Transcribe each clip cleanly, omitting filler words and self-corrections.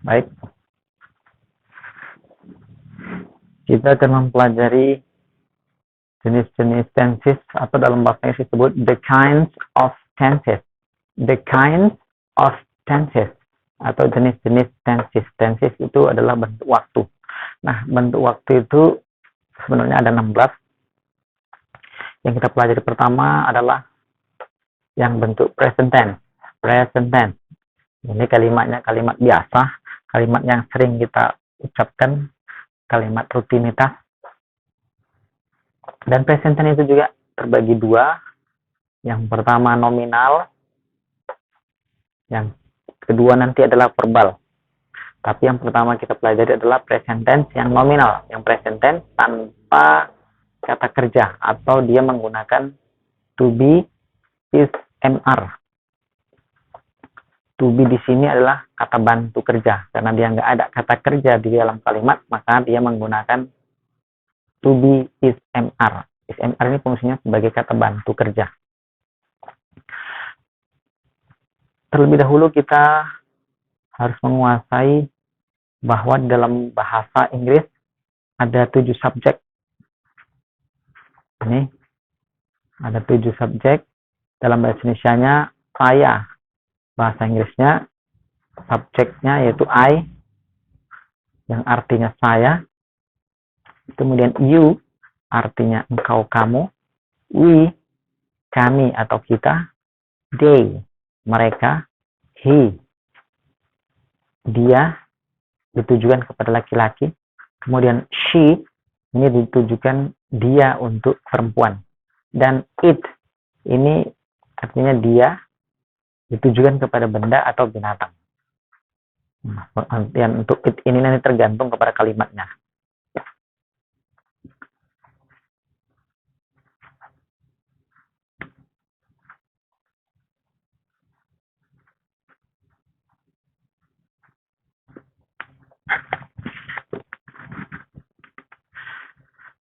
Baik, kita akan mempelajari jenis-jenis tenses, atau dalam bahasa Inggris disebut the kinds of tenses. The kinds of tenses, atau jenis-jenis tenses. Tenses itu adalah bentuk waktu. Nah, bentuk waktu itu sebenarnya ada 16. Yang kita pelajari pertama adalah yang bentuk present tense. Present tense. Ini kalimatnya kalimat biasa, kalimat yang sering kita ucapkan, kalimat rutinitas. Dan present tense itu juga terbagi dua. Yang pertama nominal, yang kedua nanti adalah verbal. Tapi yang pertama kita pelajari adalah present tense yang nominal. Yang present tense tanpa kata kerja, atau dia menggunakan to be, is, mr. To be di sini adalah kata bantu kerja, karena dia nggak ada kata kerja di dalam kalimat, maka dia menggunakan to be, is, mr. Is, mr ini fungsinya sebagai kata bantu kerja. Terlebih dahulu kita harus menguasai bahwa dalam bahasa Inggris ada 7 subjek. Ini ada 7 subjek. Dalam bahasa Indonesianya saya. Bahasa Inggrisnya subjeknya yaitu I, yang artinya saya. Kemudian you, artinya engkau, kamu. We, kami atau kita. They, mereka. He, dia, ditujukan kepada laki-laki. Kemudian she, ini ditujukan dia untuk perempuan. Dan it, ini artinya dia, ditujukan kepada benda atau binatang. Pengertian untuk it ini nanti tergantung kepada kalimatnya.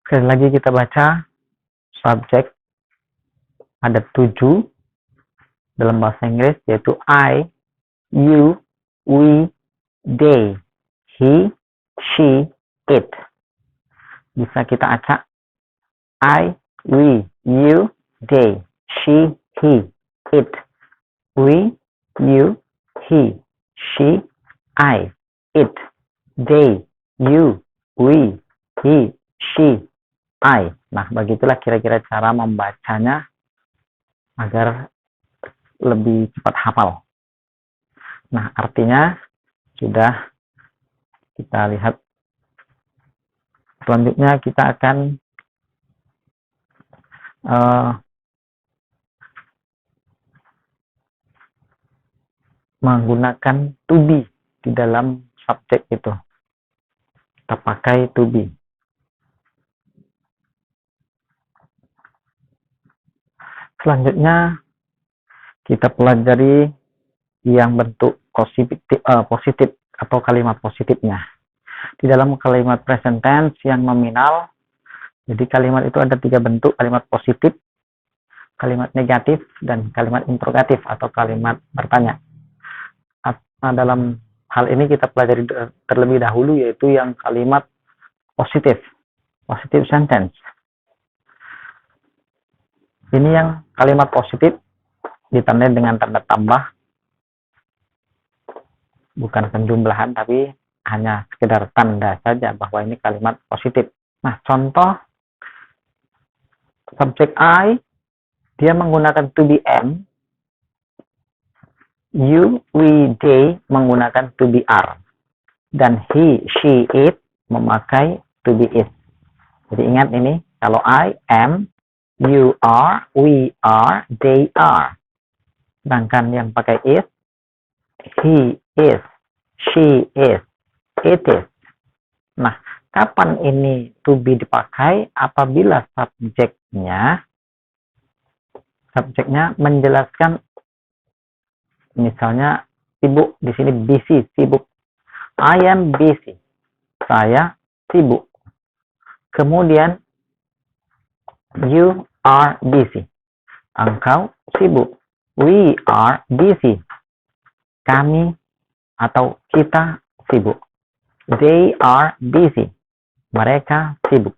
Sekali lagi kita baca subjek ada 7 dalam bahasa Inggris, yaitu I, you, we, they, he, she, it. Bisa kita acak I, we, you, they, she, he, it. We, you, he, she, I, it. They, you, we, he, she, I. Nah, begitulah kira-kira cara membacanya agar lebih cepat hafal. Nah, artinya sudah kita lihat. Selanjutnya kita akan menggunakan to be di dalam subjek itu. Kita pakai to be. Selanjutnya kita pelajari yang bentuk positif atau kalimat positifnya. Di dalam kalimat present tense yang nominal, jadi kalimat itu ada 3 bentuk: kalimat positif, kalimat negatif, dan kalimat interrogatif atau kalimat bertanya. Nah, dalam hal ini kita pelajari terlebih dahulu yaitu yang kalimat positif, positive sentence. Ini yang kalimat positif ditandai dengan tanda tambah, bukan penjumlahan, tapi hanya sekedar tanda saja bahwa ini kalimat positif. Nah, contoh subjek I, dia menggunakan to be am, you, we, they menggunakan to be are, dan he, she, it memakai to be is. Jadi ingat ini, kalau I am, you are, we are, they are. Sedangkan yang pakai is, he is, she is, it is. Nah, kapan ini to be dipakai? Apabila subjeknya menjelaskan, misalnya sibuk, di sini busy, sibuk. I am busy. Saya sibuk. Kemudian you are busy. Engkau sibuk. We are busy. Kami atau kita sibuk. They are busy. Mereka sibuk.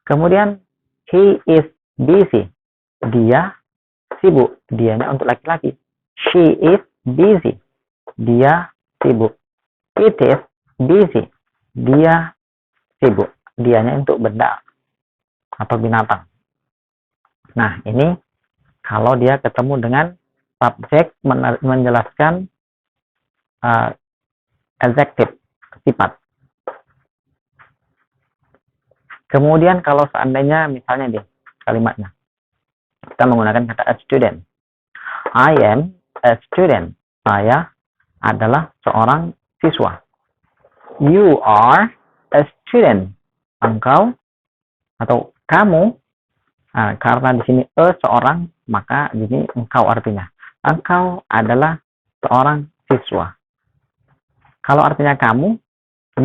Kemudian he is busy. Dia sibuk. Dianya untuk laki-laki. She is busy. Dia sibuk. It is busy. Dia sibuk. Dianya untuk benda atau binatang. Nah, ini kalau dia ketemu dengan subjek menjelaskan adjective, sifat. Kemudian kalau seandainya misalnya di kalimatnya kita menggunakan kata a student. I am a student. Saya adalah seorang siswa. You are a student. Engkau atau kamu. Nah, karena di sini seorang, maka di sini engkau artinya. Engkau adalah seorang siswa. Kalau artinya kamu,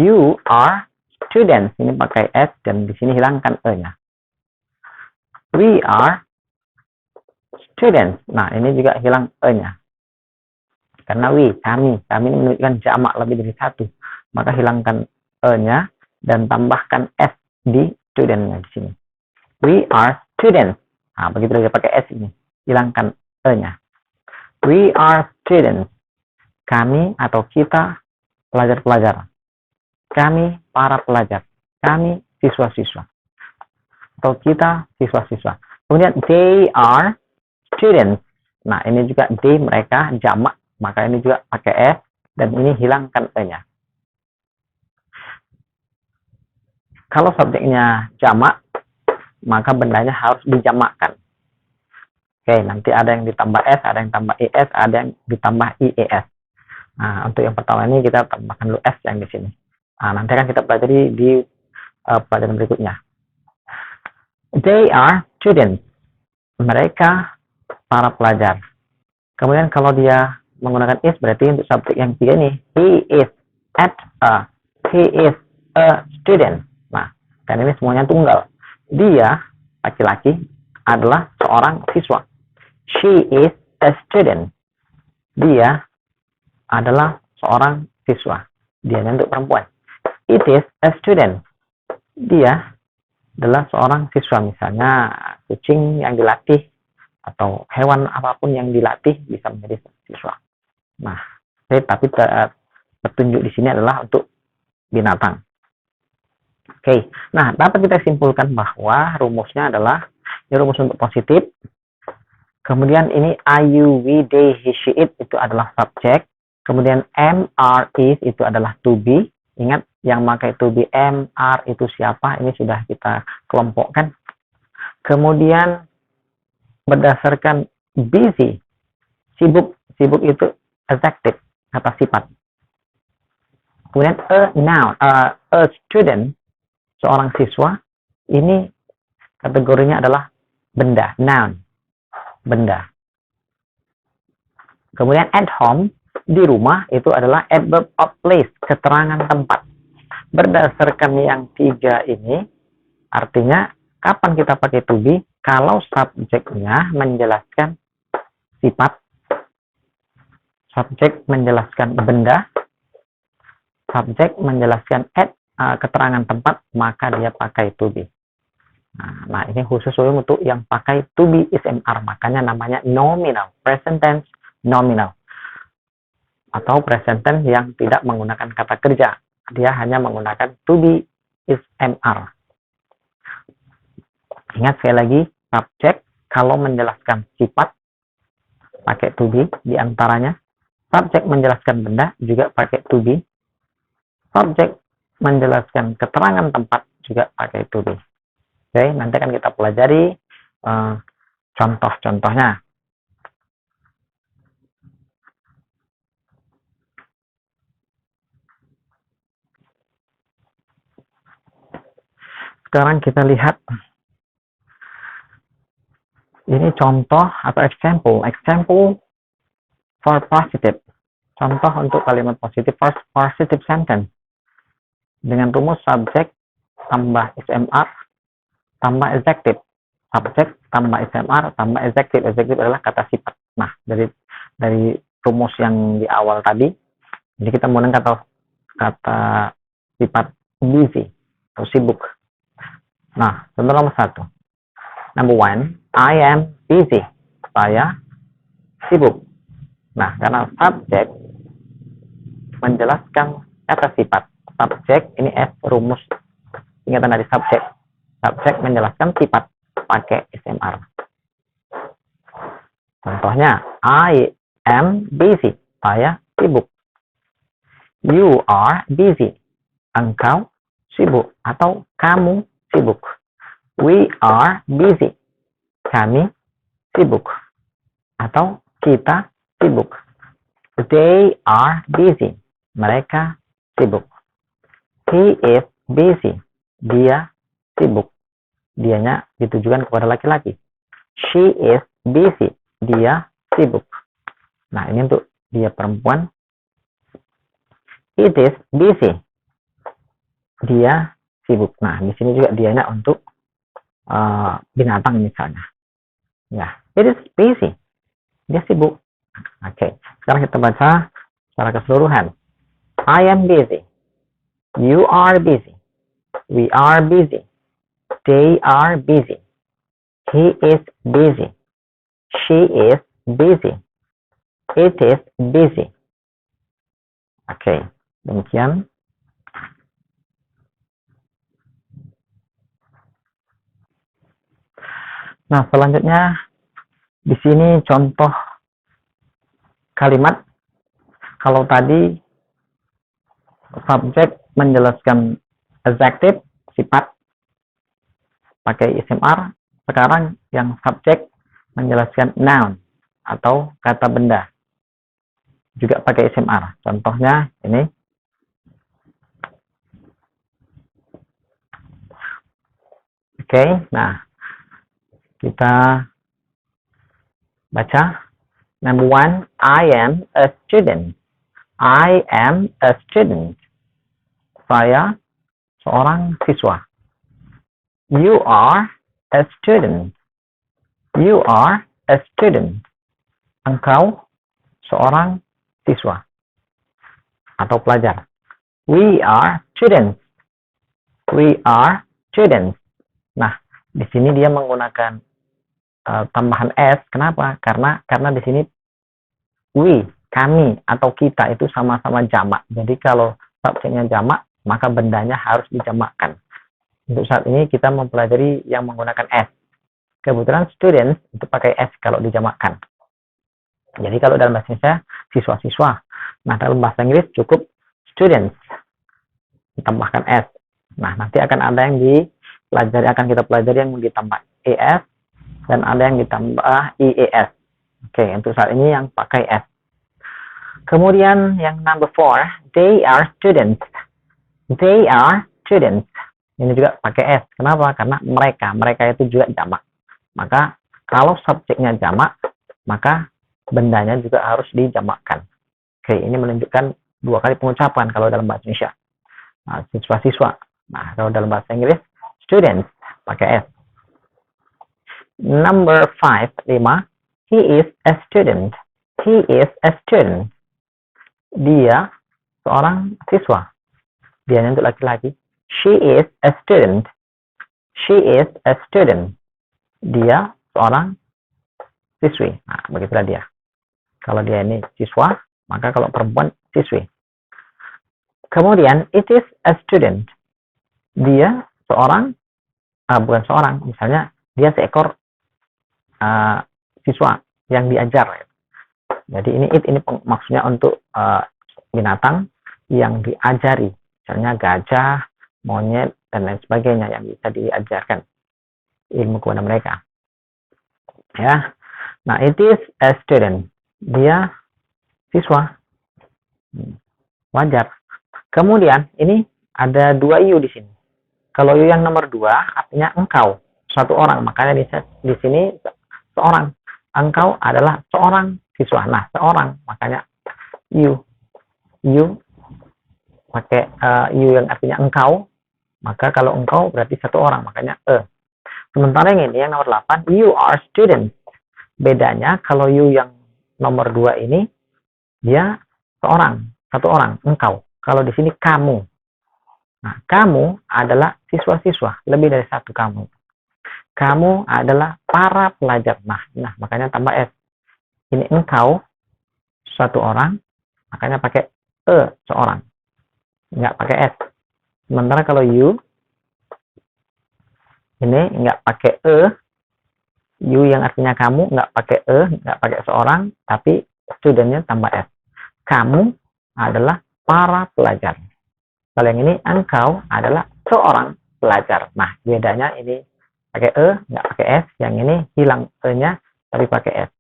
you are students. Ini pakai s dan di sini hilangkan e-nya. We are students. Nah, ini juga hilang e-nya. Karena kami ini menunjukkan jamak lebih dari satu. Maka hilangkan e-nya dan tambahkan s di student-nya di sini. We are students. Nah, begitu dia pakai s ini. Hilangkan e-nya. We are students. Kami atau kita pelajar-pelajar. Kami para pelajar. Kami siswa-siswa. Atau kita siswa-siswa. Kemudian they are students. Nah, ini juga they mereka jamak. Maka ini juga pakai s dan ini hilangkan e-nya. Kalau subjeknya jamak, maka bendanya harus dijamakkan. Oke, nanti ada yang ditambah s, ada yang tambah es, ada yang ditambah ies. Nah, untuk yang pertama ini kita tambahkan dulu s yang di sini. Nah, nanti akan kita pelajari di pelajaran berikutnya. They are students. Mereka para pelajar. Kemudian kalau dia menggunakan is, berarti untuk subjek yang ketiga ini, he is a student. Nah, dan ini semuanya tunggal. Dia, laki-laki, adalah seorang siswa. She is a student. Dia adalah seorang siswa. Dia untuk perempuan. It is a student. Dia adalah seorang siswa. Misalnya kucing yang dilatih atau hewan apapun yang dilatih bisa menjadi siswa. Nah, tapi petunjuk di sini adalah untuk binatang. Oke, nah dapat kita simpulkan bahwa rumusnya adalah ini rumus untuk positif. Kemudian ini I, you, we, they, he, she, it itu adalah subjek. Kemudian am, are, is itu adalah to be. Ingat yang pakai to be, am, are itu siapa? Ini sudah kita kelompokkan. Kemudian berdasarkan busy, sibuk itu adjective, kata sifat. Kemudian a noun, a student, seorang siswa, ini kategorinya adalah benda, noun, benda. Kemudian at home, di rumah, itu adalah adverb of place, keterangan tempat. Berdasarkan yang tiga ini, artinya kapan kita pakai to be? Kalau subjeknya menjelaskan sifat, subjek menjelaskan benda, subjek menjelaskan keterangan tempat, maka dia pakai to be. Nah, ini khusus untuk yang pakai to be SMR, makanya namanya nominal, present tense nominal. Atau present tense yang tidak menggunakan kata kerja. Dia hanya menggunakan to be SMR. Ingat sekali lagi, subjek kalau menjelaskan sifat pakai to be, diantaranya subjek menjelaskan benda juga pakai to be. Subjek menjelaskan keterangan tempat juga pakai to be. Oke, nanti akan kita pelajari contoh-contohnya. Sekarang kita lihat ini contoh atau example for positive. Contoh untuk kalimat positif, positive sentence. Dengan rumus subjek tambah SMR tambah adjective. Subjek tambah SMR tambah adjective. Adjective adalah kata sifat. Nah, dari rumus yang di awal tadi, Jadi kita menggunakan kata sifat busy atau sibuk. Nah, contoh nomor 1. Number 1, I am busy. Saya sibuk. Nah, karena subjek menjelaskan kata sifat. Subjek ini rumus singkatan dari subjek. Subjek menjelaskan sifat pakai SMR. Contohnya, I am busy. Saya sibuk. You are busy. Engkau sibuk atau kamu sibuk. We are busy. Kami sibuk atau kita sibuk. They are busy. Mereka sibuk. He is busy. Dia sibuk. Dianya ditujukan kepada laki-laki. She is busy. Dia sibuk. Nah, ini untuk dia perempuan. It is busy. Dia sibuk. Nah, di sini juga dianya untuk binatang misalnya. Ya, it is busy. Dia sibuk. Oke, sekarang kita baca secara keseluruhan. I am busy. You are busy. We are busy. They are busy. He is busy. She is busy. It is busy. Oke, demikian. Nah, selanjutnya di sini contoh kalimat. Kalau tadi subjek menjelaskan adjektif, sifat pakai SMR, sekarang yang subjek menjelaskan noun atau kata benda juga pakai SMR. Contohnya ini. Oke, nah kita baca. Number 1, I am a student. I am a student. Saya seorang siswa. You are a student. You are a student. Engkau seorang siswa atau pelajar. We are students. We are students. Nah, di sini dia menggunakan tambahan s. Kenapa? Karena di sini we, kami atau kita itu sama-sama jamak. Jadi kalau subjeknya jamak, maka bendanya harus dijamakkan. Untuk saat ini kita mempelajari yang menggunakan s. Kebetulan students itu pakai s kalau dijamakkan. Jadi kalau dalam bahasa Indonesia siswa-siswa. Nah, dalam bahasa Inggris cukup students ditambahkan s. Nah, nanti akan ada yang kita pelajari yang ditambah es dan ada yang ditambah ies. Oke, untuk saat ini yang pakai s. Kemudian yang number 4, they are students. They are students. Ini juga pakai s. Kenapa? Karena mereka itu juga jamak. Maka kalau subjeknya jamak, maka bendanya juga harus dijamakkan. Oke, ini menunjukkan dua kali pengucapan kalau dalam bahasa Indonesia. Nah, siswa-siswa. Nah, kalau dalam bahasa Inggris, students pakai s. Number 5, 5. He is a student. He is a student. Dia seorang siswa. Dia untuk laki-laki. She is a student. She is a student. Dia seorang siswi. Nah, begitulah dia. Kalau dia ini siswa, maka kalau perempuan siswi. Kemudian, it is a student. Dia seorang, bukan seorang, misalnya dia seekor siswa yang diajar. Jadi ini maksudnya untuk binatang yang diajari. Misalnya gajah, monyet, dan lain sebagainya yang bisa diajarkan ilmu kepada mereka. Ya. Nah, it is a student. Dia siswa. Wajar. Kemudian ini ada 2 you di sini. Kalau you yang nomor 2 artinya engkau, satu orang. Makanya di sini seorang. Engkau adalah seorang siswa. Nah, seorang, makanya you pakai you yang artinya engkau. Maka kalau engkau berarti satu orang, makanya Sementara yang ini yang nomor 8, you are student. Bedanya kalau you yang nomor 2 ini dia seorang. satu orang, engkau. Kalau di sini kamu. Nah, kamu adalah siswa-siswa, lebih dari satu kamu. Kamu adalah para pelajar. Nah, makanya tambah S. Ini engkau, satu orang, makanya pakai seorang. Nggak pakai S. Sementara kalau you, ini nggak pakai you yang artinya kamu, nggak pakai nggak pakai seorang, tapi studentnya tambah S. Kamu adalah para pelajar. Kalau yang ini, engkau adalah seorang pelajar. Nah, bedanya ini pakai nggak pakai S. Yang ini hilang nya, tapi pakai S.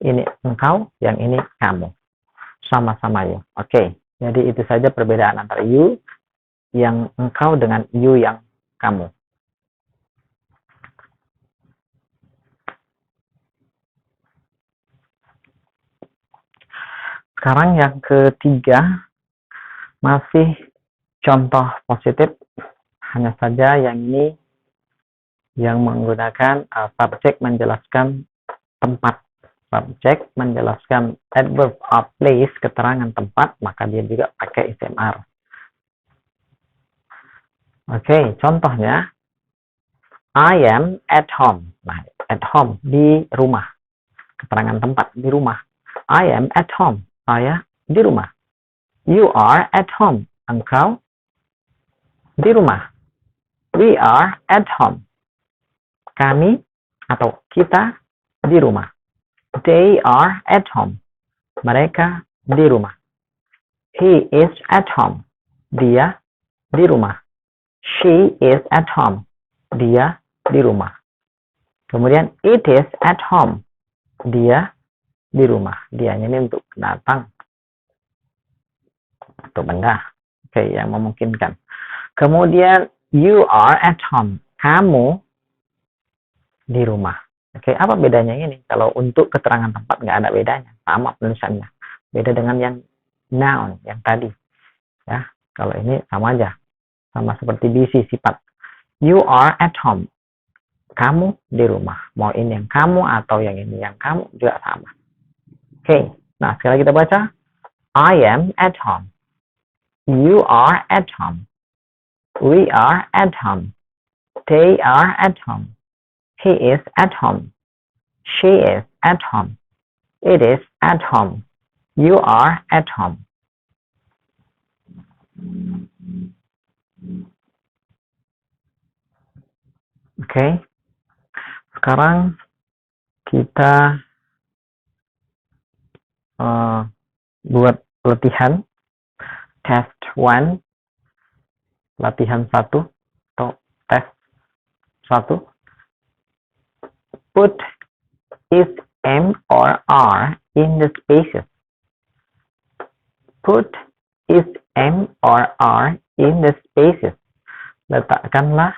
Ini engkau, yang ini kamu. Sama-sama you. Oke, jadi itu saja perbedaan antara you yang engkau dengan you yang kamu. Sekarang yang ketiga, masih contoh positif, hanya saja yang ini yang menggunakan subjek menjelaskan tempat. Subjek menjelaskan adverb of place, keterangan tempat, maka dia juga pakai ISMR. Oke, contohnya, I am at home. Nah, at home, di rumah. Keterangan tempat, di rumah. I am at home. Saya di rumah. You are at home. Engkau di rumah. We are at home. Kami atau kita di rumah. They are at home. Mereka di rumah. He is at home. Dia di rumah. She is at home. Dia di rumah. Kemudian it is at home. Dia di rumah. Dianya ini untuk binatang, untuk benda. Oke, yang memungkinkan. Kemudian you are at home. Kamu di rumah. Oke, apa bedanya ini? Kalau untuk keterangan tempat nggak ada bedanya, sama penulisannya. Beda dengan yang noun yang tadi. Ya, kalau ini sama aja, sama seperti BC sifat. You are at home. Kamu di rumah. Mau ini yang kamu atau yang ini yang kamu juga sama. Oke, nah sekali kita baca. I am at home. You are at home. We are at home. They are at home. He is at home. She is at home. It is at home. You are at home. Oke. Sekarang kita buat latihan test 1, latihan 1 atau tes 1. Put is M or R in the spaces. Put is M or R in the spaces. Letakkanlah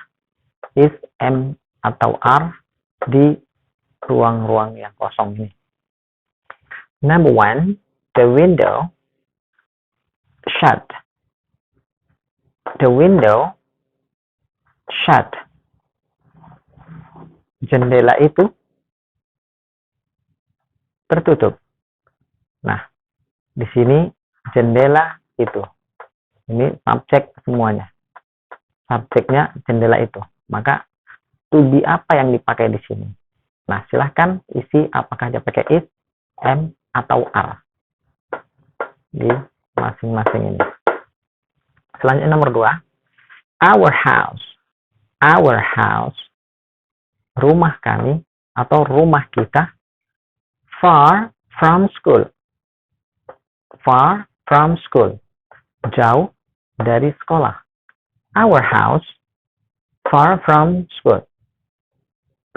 is M atau R di ruang-ruang yang kosong ini. Number 1, the window shut. The window shut. Jendela itu tertutup. Nah, di sini jendela itu. Ini subjek semuanya. Subjeknya jendela itu. Maka to be apa yang dipakai di sini? Nah, silahkan isi apakah dia pakai is, M, atau R di masing-masing ini. Selanjutnya nomor 2, our house. Our house, rumah kami atau rumah kita, far from school. Far from school, jauh dari sekolah. Our house, far from school.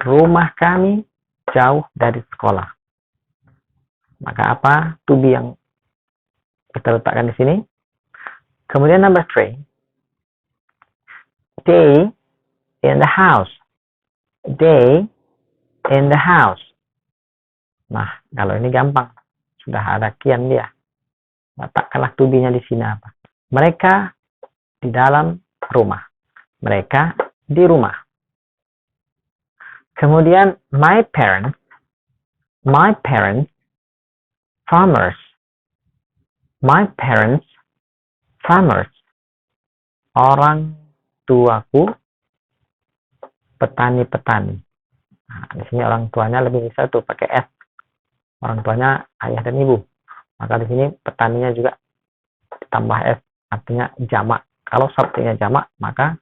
Rumah kami jauh dari sekolah. Maka apa to be yang kita letakkan di sini? Kemudian number 3, they in the house. They in the house. Nah, kalau ini gampang. Sudah ada kian dia. Letakkanlah to be-nya di sini apa? Mereka di dalam rumah. Mereka di rumah. Kemudian my parents, farmers. My parents Farmers, orang tuaku, petani-petani. Nah, di sini orang tuanya lebih bisa tuh pakai S. Orang tuanya ayah dan ibu. Maka di sini petaninya juga ditambah S, artinya jamak. Kalau subjeknya jamak, maka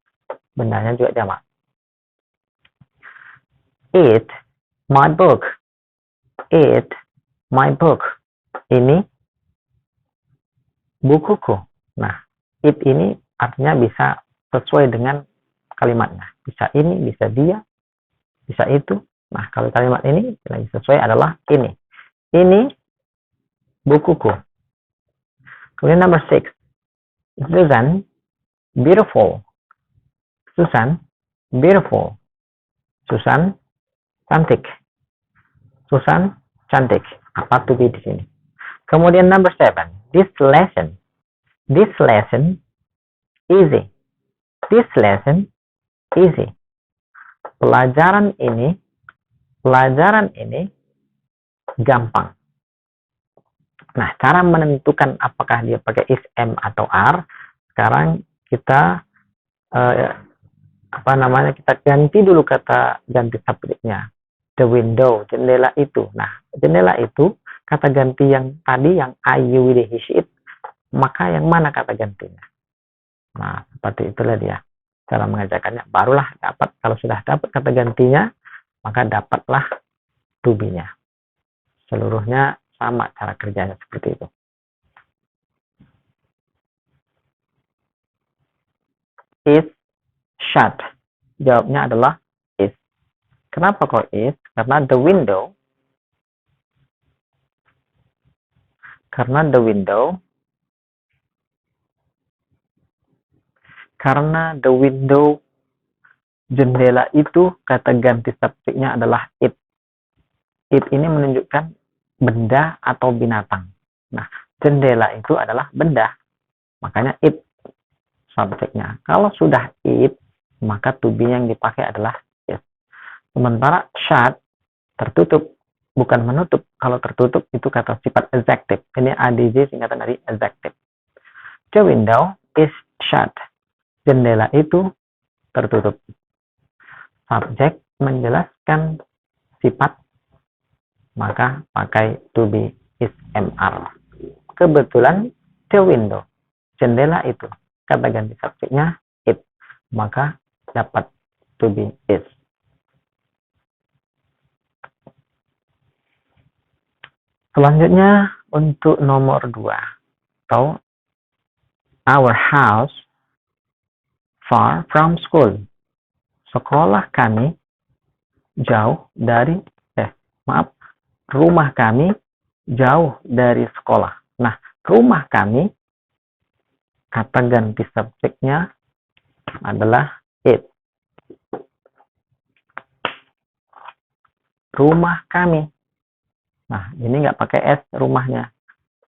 bendanya juga jamak. It, my book. It, my book. Ini bukuku. Nah, it ini artinya bisa sesuai dengan kalimatnya. Bisa ini, bisa dia, bisa itu. Nah, kalau kalimat ini yang sesuai adalah ini. Ini bukuku. Kemudian number 6. Susan, beautiful. Susan, beautiful. Susan, cantik. Susan, cantik. Apa to be di sini? Kemudian number 7. This lesson. This lesson, easy. This lesson, easy. Pelajaran ini gampang. Nah, cara menentukan apakah dia pakai is, am, atau are, sekarang kita kita ganti dulu kata ganti subjeknya. The window, jendela itu. Nah, jendela itu kata ganti yang tadi yang I, you, we, he, she, it. Maka yang mana kata gantinya? Nah, seperti itulah dia cara mengajarkannya. Barulah dapat, kalau sudah dapat kata gantinya, maka dapatlah to be-nya. Seluruhnya sama cara kerjanya seperti itu. Is shut. Jawabnya adalah is. Kenapa kok is? Karena the window jendela itu kata ganti subjeknya adalah it. It ini menunjukkan benda atau binatang. Nah, jendela itu adalah benda. Makanya it subjeknya. Kalau sudah it, maka to be yang dipakai adalah is. Sementara shut, tertutup, bukan menutup. Kalau tertutup itu kata sifat adjective. Ini adj singkatan dari adjective. The window is shut. Jendela itu tertutup. Subjek menjelaskan sifat, maka pakai to be, is, am, are. Kebetulan the window, jendela itu, kata ganti subjeknya it, maka dapat to be, is. Selanjutnya untuk nomor 2, atau our house far from school. Sekolah kami jauh dari rumah kami jauh dari sekolah. Nah, rumah kami kata ganti subjeknya adalah it. Rumah kami. Nah, ini nggak pakai s rumahnya.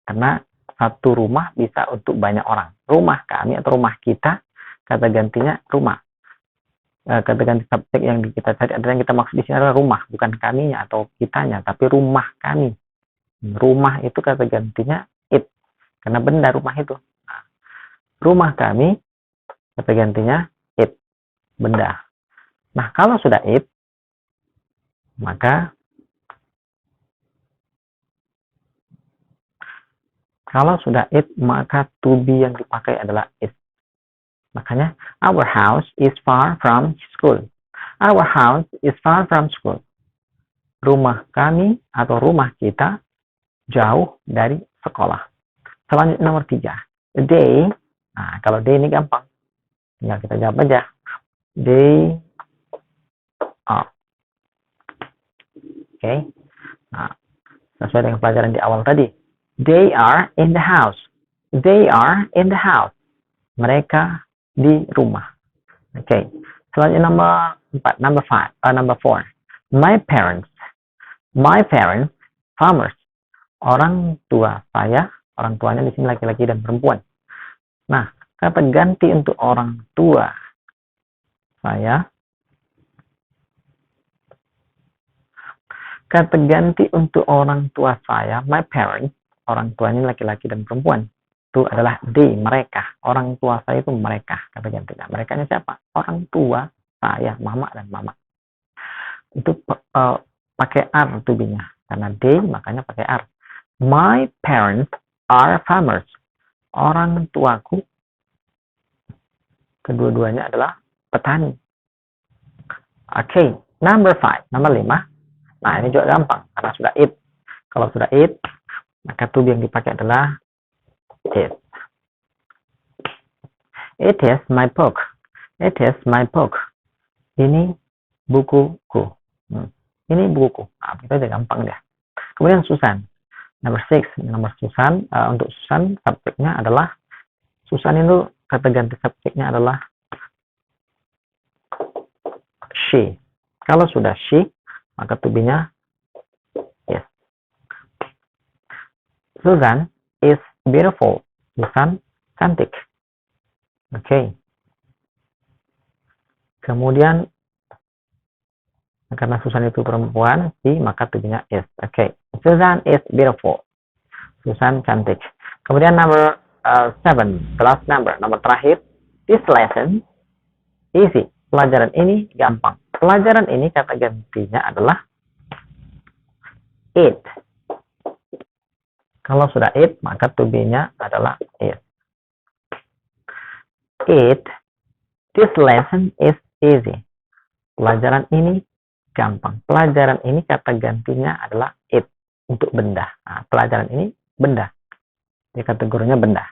Karena satu rumah bisa untuk banyak orang. Rumah kami atau rumah kita, kata gantinya rumah. Kata ganti subjek yang kita cari adalah yang kita maksud di sini adalah rumah, bukan kaminya atau kitanya, tapi rumah kami. Rumah itu kata gantinya it, karena benda rumah itu. Nah, rumah kami kata gantinya it, benda. Nah, kalau sudah it, maka to be yang dipakai adalah is. Makanya, our house is far from school. Our house is far from school. Rumah kami atau rumah kita jauh dari sekolah. Selanjutnya nomor 3. They, nah kalau they ini gampang. Tinggal kita jawab aja. They are. Oke. Nah, sesuai dengan pelajaran di awal tadi. They are in the house. They are in the house. Mereka di rumah. Oke. Selanjutnya nomor 4, number 4. My parents, farmers. Orang tua saya, orang tuanya di sini laki-laki dan perempuan. Nah, kata ganti untuk orang tua saya, my parents, orang tuanya laki-laki dan perempuan. itu adalah they, mereka. Orang tua saya itu mereka, kata gantinya. Mereka siapa? Orang tua saya, mama dan mama. Itu pakai are to be-nya. Karena they, makanya pakai are. My parents are farmers. Orang tuaku kedua-duanya adalah petani. Oke, number 5. Nomor 5. Nah, ini juga gampang karena sudah it. Kalau sudah it, maka to be yang dipakai adalah is. It is my book. It is my book. Ini bukuku. Ini bukuku. Nah, itu aja gampang deh. Kemudian Susan. Number 6. Nomor Susan. Untuk Susan, subjeknya adalah Susan itu kata ganti subjeknya adalah she. Kalau sudah she, maka to be-nya yes. Susan is beautiful. Susan cantik. Oke. Kemudian karena Susan itu perempuan, she, maka to be-nya is. Oke. Susan is beautiful. Susan cantik. Kemudian number 7, last number. Nomor terakhir. This lesson easy. Pelajaran ini gampang. Pelajaran ini kata gantinya adalah it. Kalau sudah it, maka to be-nya adalah is. This lesson is easy. Pelajaran ini gampang. Pelajaran ini kata gantinya adalah it. Untuk benda. Nah, pelajaran ini benda. Di kategorinya benda.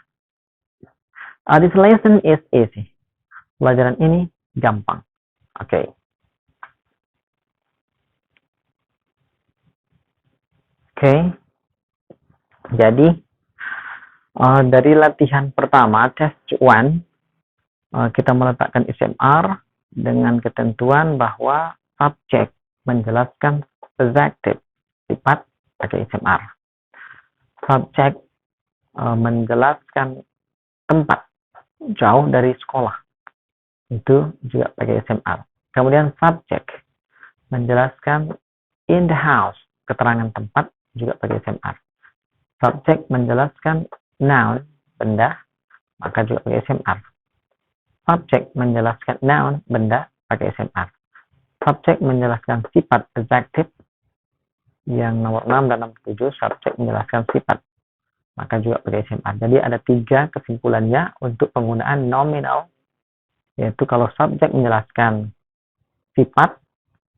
This lesson is easy. Pelajaran ini gampang. Oke. Jadi dari latihan pertama test 1 kita meletakkan SMR dengan ketentuan bahwa subjek menjelaskan adjective sifat pakai SMR. Subjek menjelaskan tempat jauh dari sekolah itu juga pakai SMR. Kemudian subjek menjelaskan in the house, keterangan tempat juga pakai SMR. Subjek menjelaskan noun, benda, maka juga pakai SMR. Subjek menjelaskan noun, benda, pakai SMR. Subjek menjelaskan sifat, adjective, yang nomor 6 dan nomor 7, subjek menjelaskan sifat, maka juga pakai SMR. Jadi ada 3 kesimpulannya untuk penggunaan nominal, yaitu kalau subjek menjelaskan sifat,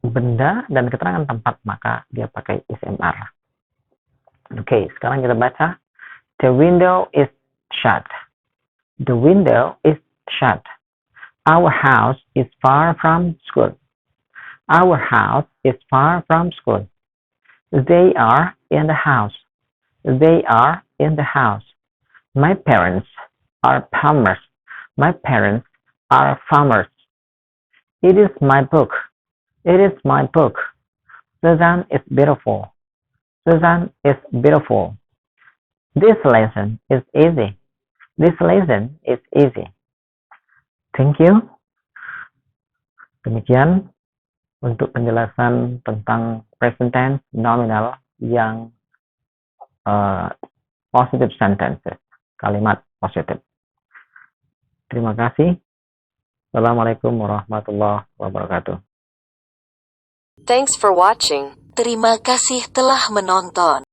benda, dan keterangan tempat, maka dia pakai SMR. Oke, sekarang kita baca. The window is shut. The window is shut. Our house is far from school. Our house is far from school. They are in the house. They are in the house. My parents are farmers. My parents are farmers. It is my book. It is my book. Susan is beautiful. Susan is beautiful. This lesson is easy. This lesson is easy. Thank you. Demikian untuk penjelasan tentang present tense nominal yang positive sentences, kalimat positif. Terima kasih. Assalamualaikum warahmatullahi wabarakatuh. Thanks for watching. Terima kasih telah menonton.